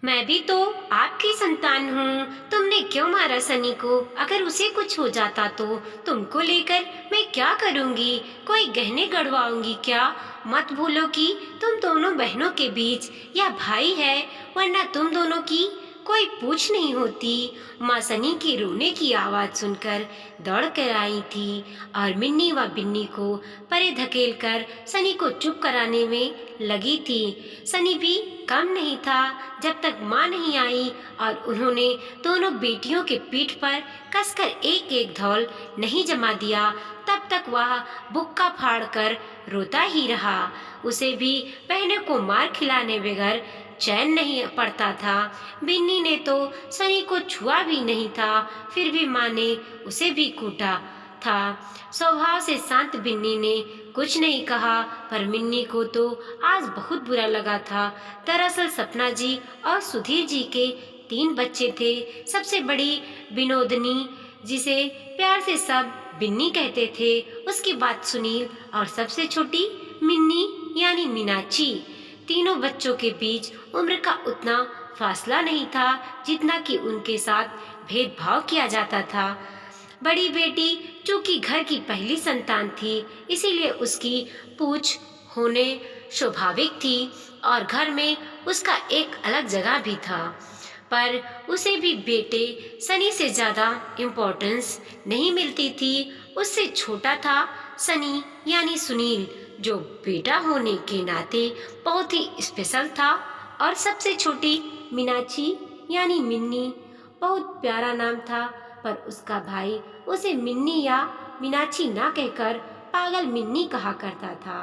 मैं भी तो आपकी संतान हूँ। तुमने क्यों मारा सनी को? अगर उसे कुछ हो जाता तो तुमको लेकर मैं क्या करूँगी? कोई गहने गढ़वाऊंगी क्या? मत भूलो कि तुम दोनों बहनों के बीच यह भाई है, वरना तुम दोनों की कोई पूछ नहीं होती। माँ सनी के रोने की आवाज़ सुनकर दौड़ कर आई थी और मिन्नी व बिन्नी को परे धकेल कर सनी को चुप कराने में लगी थी। सनी भी कम नहीं था। जब तक माँ नहीं आई और उन्होंने दोनों बेटियों के पीठ पर कसकर एक एक धौल नहीं जमा दिया, तब तक वह बुक्का फाड़ कर रोता ही रहा। उसे भी बहनों को मार खिलाने बगैर चैन नहीं पड़ता था। बिन्नी ने तो सनी को छुआ भी नहीं था, फिर भी माँ ने उसे भी कूटा था। स्वभाव से शांत बिन्नी ने कुछ नहीं कहा, पर मिन्नी को तो आज बहुत बुरा लगा था। दरअसल सपना जी और सुधीर जी के 3 बच्चे थे। सबसे बड़ी विनोदनी, जिसे प्यार से सब बिन्नी कहते थे, उसके बाद सुनील और सबसे छोटी मिन्नी यानी मीनाक्षी। तीनों बच्चों के बीच उम्र का उतना फासला नहीं था जितना कि उनके साथ भेदभाव किया जाता था। बड़ी बेटी चूंकि घर की पहली संतान थी, इसीलिए उसकी पूछ होने स्वाभाविक थी और घर में उसका एक अलग जगह भी था। पर उसे भी बेटे सनी से ज़्यादा इम्पोर्टेंस नहीं मिलती थी। उससे छोटा था सनी यानी सुनील, जो बेटा होने के नाते बहुत ही स्पेशल था। और सबसे छोटी मीनाक्षी यानी मिन्नी, बहुत प्यारा नाम था, पर उसका भाई उसे मिन्नी या मीनाक्षी ना कहकर पागल मिन्नी कहा करता था।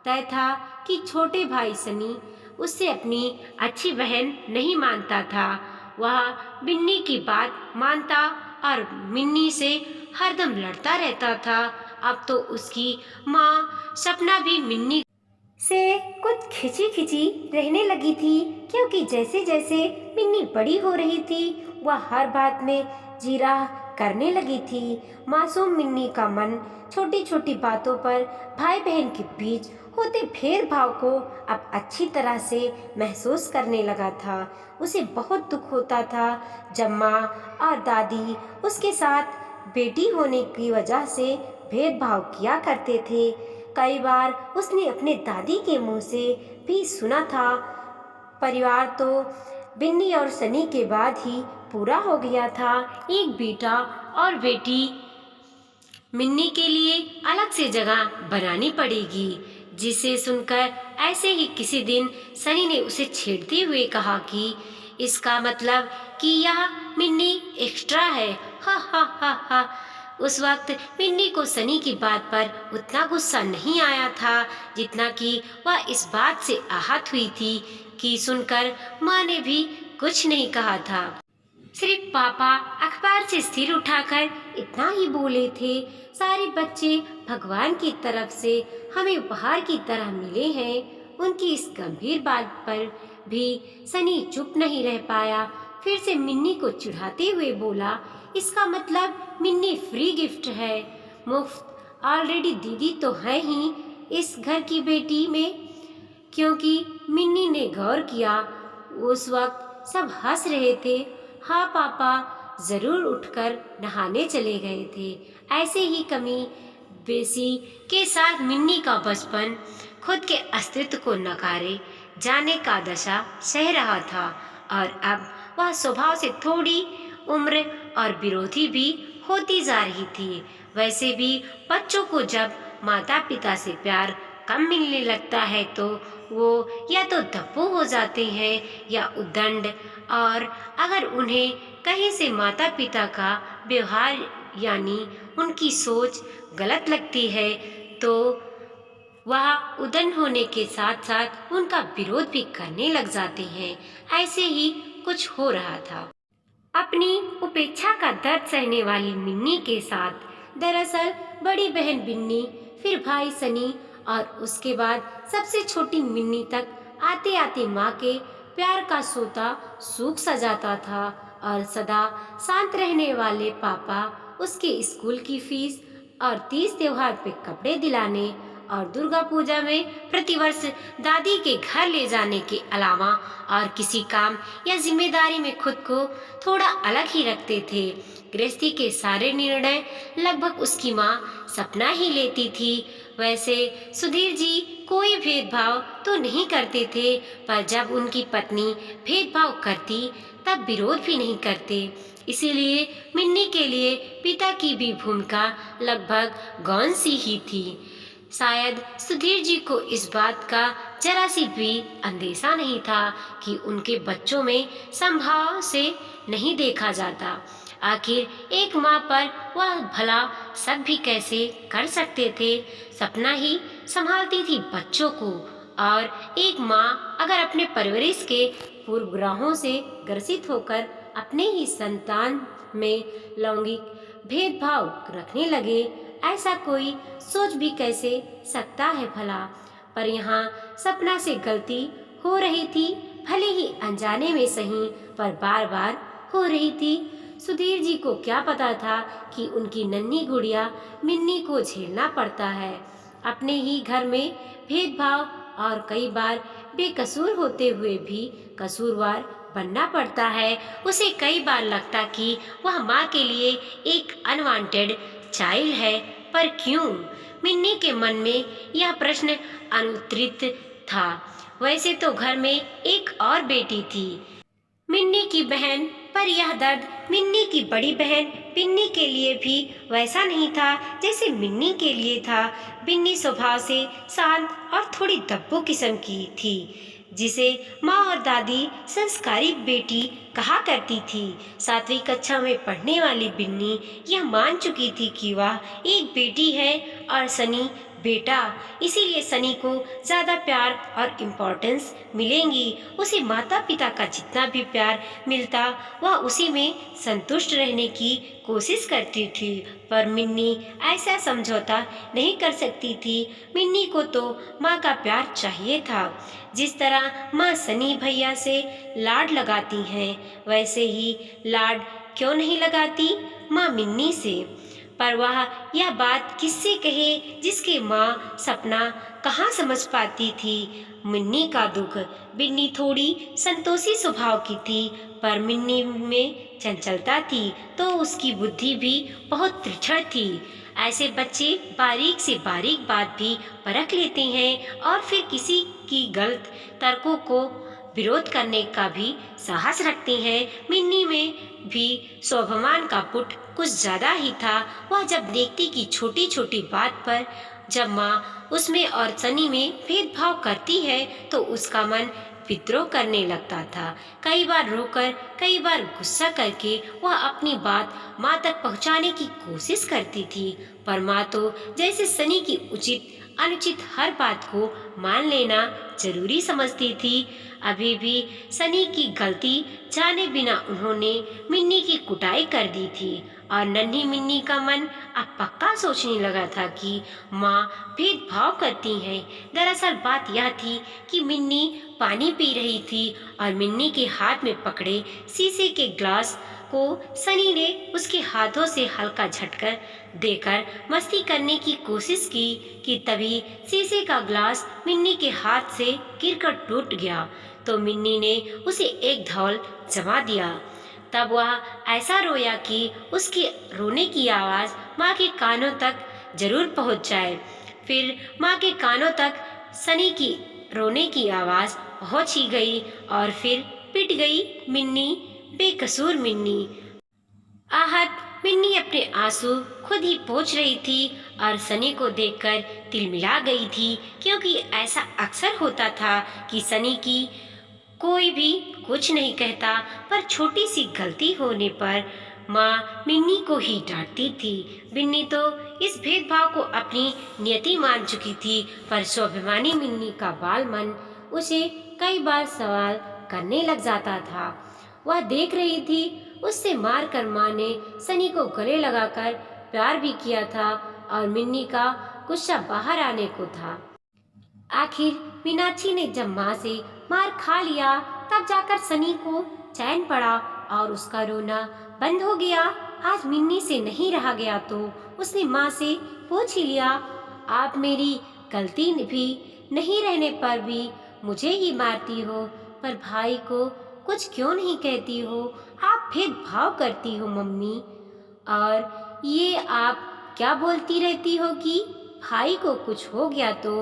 तय था कि छोटे भाई सनी उससे अपनी अच्छी बहन नहीं मानता था। वह मिन्नी की बात मानता और मिन्नी से हरदम लड़ता रहता था। अब तो उसकी माँ सपना भी मिन्नी से कुछ खिंची खिंची रहने लगी थी, क्योंकि जैसे जैसे मिन्नी बड़ी हो रही थी वह हर बात में जीरा करने लगी थी। मासूम मिन्नी का मन छोटी छोटी बातों पर भाई बहन के बीच होते भेदभाव को अब अच्छी तरह से महसूस करने लगा था। उसे बहुत दुख होता था जब माँ और दादी उसके साथ बेटी होने की वजह से भेदभाव किया करते थे। कई बार उसने अपने दादी के मुंह से भी सुना था। परिवार तो बिन्नी और सनी के बाद ही पूरा हो गया था। एक बेटा और बेटी मिन्नी के लिए अलग से जगह बनानी पड़ेगी। जिसे सुनकर ऐसे ही किसी दिन सनी ने उसे छेड़ते हुए कहा कि इसका मतलब कि यह मिन्नी एक्स्ट्रा है। हा हा हा हा। उस वक्त मिन्नी को सनी की बात पर उतना गुस्सा नहीं आया था जितना कि वह इस बात से आहत हुई थी कि सुनकर माँ ने भी कुछ नहीं कहा था। सिर्फ पापा अखबार से सिर उठाकर इतना ही बोले थे, सारे बच्चे भगवान की तरफ से हमें उपहार की तरह मिले हैं। उनकी इस गंभीर बात पर भी सनी चुप नहीं रह पाया। फिर से मिन्नी को चिढ़ाते हुए बोला, इसका मतलब मिन्नी फ्री गिफ्ट है, मुफ्त। ऑलरेडी दीदी तो है ही इस घर की बेटी में। क्योंकि मिन्नी ने गौर किया, उस वक्त सब हंस रहे थे। हाँ पापा जरूर उठकर नहाने चले गए थे। ऐसे ही कमी बेसी के साथ मिन्नी का बचपन खुद के अस्तित्व को नकारे जाने का दशा सह रहा था और अब वह स्वभाव से थोड़ी उम्र और विरोधी भी होती जा रही थी। वैसे भी बच्चों को जब माता पिता से प्यार कम मिलने लगता है तो वो या तो दप्पू हो जाते हैं या उद्दंड। और अगर उन्हें कहीं से माता पिता का व्यवहार यानी उनकी सोच गलत लगती है तो वह उद्दंड होने के साथ साथ उनका विरोध भी करने लग जाते हैं। ऐसे ही कुछ हो रहा था अपनी उपेक्षा का दर्द सहने वाली मिन्नी के साथ। दरअसल बड़ी बहन बिन्नी, फिर भाई सनी और उसके बाद सबसे छोटी मिन्नी तक आते आते माँ के प्यार का सोता सूख सा जाता था और सदा शांत रहने वाले पापा उसके स्कूल की फीस और तीज त्योहार पे कपड़े दिलाने और दुर्गा पूजा में प्रतिवर्ष दादी के घर ले जाने के अलावा और किसी काम या जिम्मेदारी में खुद को थोड़ा अलग ही रखते थे। गृहस्थी के सारे निर्णय लगभग उसकी माँ सपना ही लेती थी। वैसे सुधीर जी कोई भेदभाव तो नहीं करते थे, पर जब उनकी पत्नी भेदभाव करती तब विरोध भी नहीं करते। इसीलिए मिन्नी के लिए पिता की भी भूमिका लगभग गौण सी ही थी। शायद सुधीर जी को इस बात का जरा सी भी अंदेशा नहीं था कि उनके बच्चों में संभाव से नहीं देखा जाता। आखिर एक माँ पर वह भला सब भी कैसे कर सकते थे। सपना ही संभालती थी बच्चों को, और एक माँ अगर अपने परवरिश के पूर्वग्रहों से ग्रसित होकर अपने ही संतान में लैंगिक भेदभाव रखने लगे, ऐसा कोई सोच भी कैसे सकता है भला। पर यहाँ सपना से गलती हो रही थी, भले ही अनजाने में सही, पर बार बार हो रही थी। सुधीर जी को क्या पता था कि उनकी नन्ही गुड़िया मिन्नी को झेलना पड़ता है, अपने ही घर में भेदभाव, और कई बार बेकसूर होते हुए भी कसूरवार बनना पड़ता है। उसे कई बार लगता कि वह माँ के लिए एक अनवांटेड चाइल्ड है, पर क्यों? मिन्नी के मन में यह प्रश्न अनुत्तरित था। वैसे तो घर में एक और बेटी थी, मिन्नी की बहन, पर यह दर्द मिन्नी की बड़ी बहन बिन्नी के लिए भी वैसा नहीं था जैसे मिन्नी के लिए था। बिन्नी स्वभाव से शांत और थोड़ी दब्बू किस्म की थी, जिसे माँ और दादी संस्कारी बेटी कहा करती थी। 7वीं कक्षा में पढ़ने वाली बिन्नी यह मान चुकी थी कि वह एक बेटी है और सनी बेटा, इसीलिए सनी को ज़्यादा प्यार और इम्पोर्टेंस मिलेंगी। उसे माता पिता का जितना भी प्यार मिलता वह उसी में संतुष्ट रहने की कोशिश करती थी, पर मिन्नी ऐसा समझौता नहीं कर सकती थी। मिन्नी को तो माँ का प्यार चाहिए था। जिस तरह माँ सनी भैया से लाड लगाती हैं, वैसे ही लाड क्यों नहीं लगाती माँ मिन्नी से। पर वह यह बात किससे कहे जिसके माँ सपना कहाँ समझ पाती थी मिन्नी का दुख। बिन्नी थोड़ी संतोषी स्वभाव की थी, पर मिन्नी में चंचलता थी, तो उसकी बुद्धि भी बहुत तीक्ष्ण थी। ऐसे बच्चे बारीक से बारीक बात भी परख लेते हैं और फिर किसी की गलत तर्कों को विरोध करने का भी साहस रखते हैं। मिन्नी में भी स्वाभिमान का पुट कुछ ज्यादा ही था। वह जब देखती कि छोटी छोटी बात पर जब माँ उसमें और सनी में भेदभाव करती है तो उसका मन विद्रोह करने लगता था। कई बार रोकर, कई बार गुस्सा करके वह अपनी बात माँ तक पहुँचाने की कोशिश करती थी, पर माँ तो जैसे सनी की उचित अनुचित हर बात को मान लेना जरूरी समझती थी। अभी भी सनी की गलती जाने बिना उन्होंने मिन्नी की कुटाई कर दी थी, और नन्ही मिन्नी का मन अब पक्का सोचने लगा था कि माँ भेदभाव करती है। दरअसल बात यह थी कि मिन्नी पानी पी रही थी और मिन्नी के हाथ में पकड़े शीशे के ग्लास को सनी ने उसके हाथों से हल्का झटका देकर मस्ती करने की कोशिश की कि तभी शीशे का ग्लास मिन्नी के हाथ से गिरकर टूट गया, तो मिन्नी ने उसे एक धौल जमा दिया। तब वह ऐसा रोया कि उसके रोने की आवाज़ माँ के कानों तक जरूर पहुँच जाए। फिर माँ के कानों तक सनी की रोने की आवाज़ पहुँच ही गई, और फिर पिट गई मिन्नी, बेकसूर मिन्नी। आहत मिन्नी अपने आंसू खुद ही पोंछ रही थी और सनी को देखकर तिलमिला गई थी, क्योंकि ऐसा अक्सर होता था कि सनी की कोई भी कुछ नहीं कहता, पर छोटी सी गलती होने पर माँ मिन्नी को ही डांटती थी। मिन्नी तो इस भेदभाव को अपनी नियति मान चुकी थी, पर स्वाभिमानी मिन्नी का बाल मन उसे कई बार सवाल करने लग जाता था। वह देख रही थी उससे मार कर माँ ने सनी को गले लगाकर प्यार भी किया था, और मिन्नी का गुस्सा बाहर आने को था। आखिर मीनाक्षी ने जब माँ से मार खा लिया तब जाकर सनी को चैन पड़ा और उसका रोना बंद हो गया। आज मिन्नी से नहीं रहा गया तो उसने माँ से पूछ ही लिया, आप मेरी गलती भी नहीं रहने पर भी मुझे ही मारती हो, पर भाई को कुछ क्यों नहीं कहती हो? आप भेदभाव करती हो मम्मी। और ये आप क्या बोलती रहती हो कि भाई को कुछ हो गया तो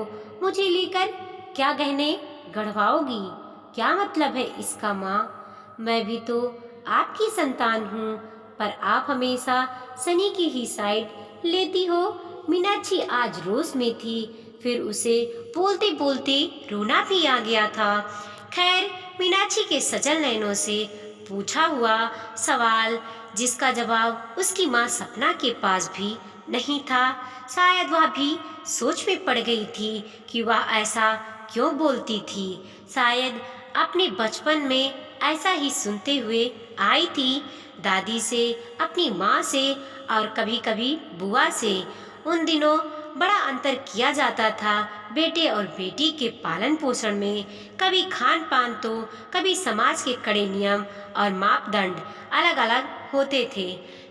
मुझे लेकर क्या गहने गढ़वाओगी? क्या मतलब है इसका माँ? मैं भी तो आपकी संतान हूँ, पर आप हमेशा सनी की ही साइड लेती हो। मीनाक्षी आज रोज में थी, फिर उसे बोलते बोलते रोना भी आ गया था। खैर, मीनाक्षी के सजल नयनों से पूछा हुआ सवाल, जिसका जवाब उसकी माँ सपना के पास भी नहीं था। शायद वह भी सोच में पड़ गई थी कि वह ऐसा क्यों बोलती थी। शायद अपने बचपन में ऐसा ही सुनते हुए आई थी, दादी से, अपनी माँ से और कभी कभी बुआ से। उन दिनों बड़ा अंतर किया जाता था बेटे और बेटी के पालन पोषण में। कभी खान पान तो कभी समाज के कड़े नियम और मापदंड अलग अलग होते थे।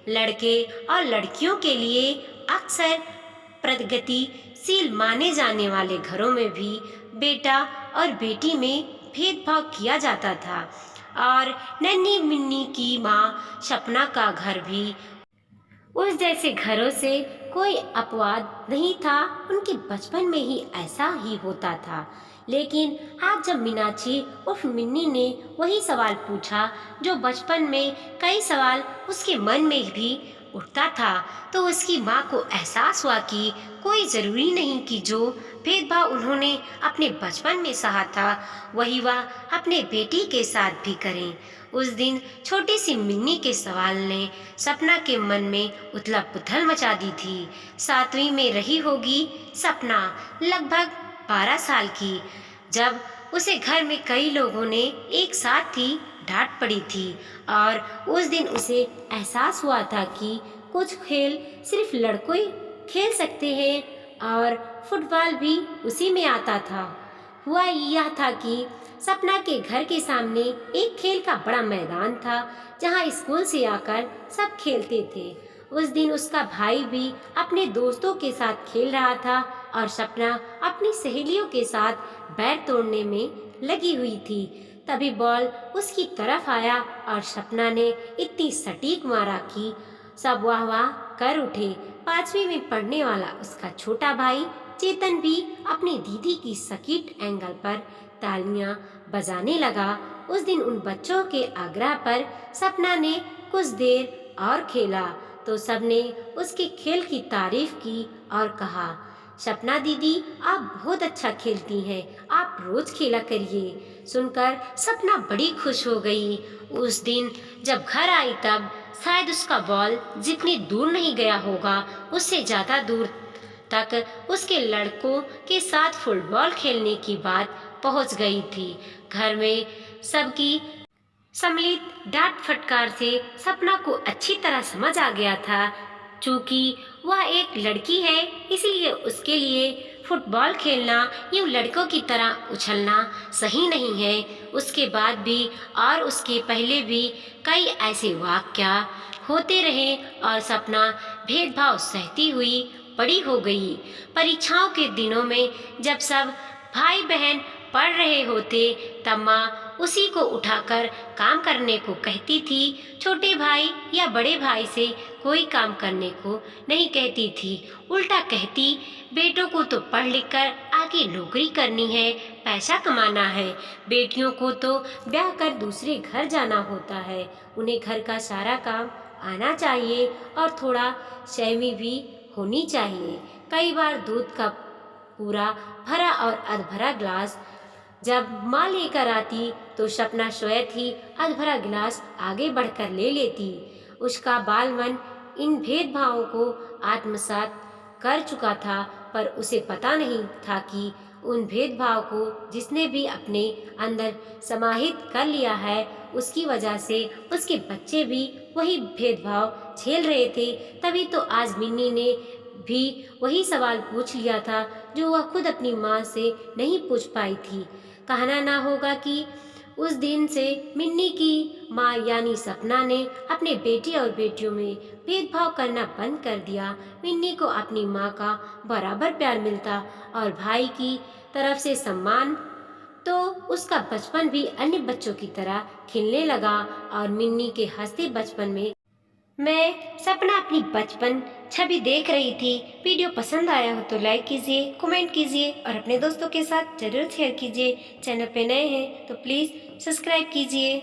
लड़के और लड़कियों के लिए अक्सर प्रगतिशील माने जाने वाले घरों में भी बेटा और बेटी में भेदभाव किया जाता था। और नन्ही मुन्नी की माँ सपना का घर भी उस जैसे घरों से कोई अपवाद नहीं था। उनके बचपन में ही ऐसा ही होता था। लेकिन आज जब मीनाक्षी उर्फ मिन्नी ने वही सवाल पूछा जो बचपन में कई सवाल उसके मन में भी उठता था, तो उसकी माँ को एहसास हुआ कि कोई ज़रूरी नहीं कि जो भेदभाव उन्होंने अपने बचपन में सहा था वही वह अपने बेटी के साथ भी करें। उस दिन छोटी सी मिन्नी के सवाल ने सपना के मन में उथल पुथल मचा दी थी। 7वीं में रही होगी सपना, लगभग 12 साल की, जब उसे घर में कई लोगों ने एक साथ ही डांट पड़ी थी। और उस दिन उसे एहसास हुआ था कि कुछ खेल सिर्फ लड़कों ही खेल सकते हैं और फुटबॉल भी उसी में आता था। हुआ यह था कि सपना के घर के सामने एक खेल का बड़ा मैदान था, जहां स्कूल से आकर सब खेलते थे। उस दिन उसका भाई भी अपने दोस्तों के साथ खेल रहा था और सपना अपनी सहेलियों के साथ बैट तोड़ने में लगी हुई थी। तभी बॉल उसकी तरफ आया और सपना ने इतनी सटीक मारा कि सब वाह वाह कर उठे। 5वीं में पढ़ने वाला उसका छोटा भाई चेतन भी अपनी दीदी की सटीक एंगल पर तालियां बजाने लगा। उस दिन उन बच्चों के आग्रह पर सपना ने कुछ देर और खेला तो सबने उसके खेल की तारीफ की और कहा, सपना दीदी आप बहुत अच्छा खेलती हैं, आप रोज खेला करिए। सुनकर सपना बड़ी खुश हो गई। उस दिन जब घर आई तब शायद उसका बॉल जितनी दूर नहीं गया होगा उससे ज़्यादा दूर तक उसके लड़कों के साथ फुटबॉल खेलने की बात पहुंच गई थी। घर में सबकी सम्मिलित डांट फटकार से सपना को अच्छी तरह समझ आ गया था। चूंकि वह एक लड़की है, इसलिए उसके लिए फुटबॉल खेलना यूं लड़कों की तरह उछलना सही नहीं है। उसके बाद भी और उसके पहले भी कई ऐसे वाक़या होते रहे और सपना भेदभाव सहती हुई बड़ी हो गई। परीक्षाओं के दिनों में जब सब भाई बहन पढ़ रहे होते तब माँ उसी को उठाकर काम करने को कहती थी। छोटे भाई या बड़े भाई से कोई काम करने को नहीं कहती थी। उल्टा कहती, बेटों को तो पढ़ लिख कर आगे नौकरी करनी है, पैसा कमाना है। बेटियों को तो ब्याह कर दूसरे घर जाना होता है, उन्हें घर का सारा काम आना चाहिए और थोड़ा शर्मी भी होनी चाहिए। कई बार दूध का पूरा भरा और अधभरा गिलास जब माँ लेकर आती तो सपना स्वयं ही अधभरा गिलास आगे बढ़कर ले लेती। उसका बाल मन इन भेदभावों को आत्मसात कर चुका था, पर उसे पता नहीं था कि उन भेदभाव को जिसने भी अपने अंदर समाहित कर लिया है उसकी वजह से उसके बच्चे भी वही भेदभाव झेल रहे थे। तभी तो आज मिन्नी ने भी वही सवाल पूछ लिया था जो वह खुद अपनी माँ से नहीं पूछ पाई थी। कहना ना होगा कि उस दिन से मिन्नी की माँ यानी सपना ने अपने बेटी और बेटियों में भेदभाव करना बंद कर दिया। मिन्नी को अपनी माँ का बराबर प्यार मिलता और भाई की तरफ से सम्मान, तो उसका बचपन भी अन्य बच्चों की तरह खिलने लगा। और मिन्नी के हंसते बचपन में मैं सपना अपनी बचपन छवि देख रही थी। वीडियो पसंद आया हो तो लाइक कीजिए, कमेंट कीजिए और अपने दोस्तों के साथ जरूर शेयर कीजिए। चैनल पे नए हैं तो प्लीज़ सब्सक्राइब कीजिए।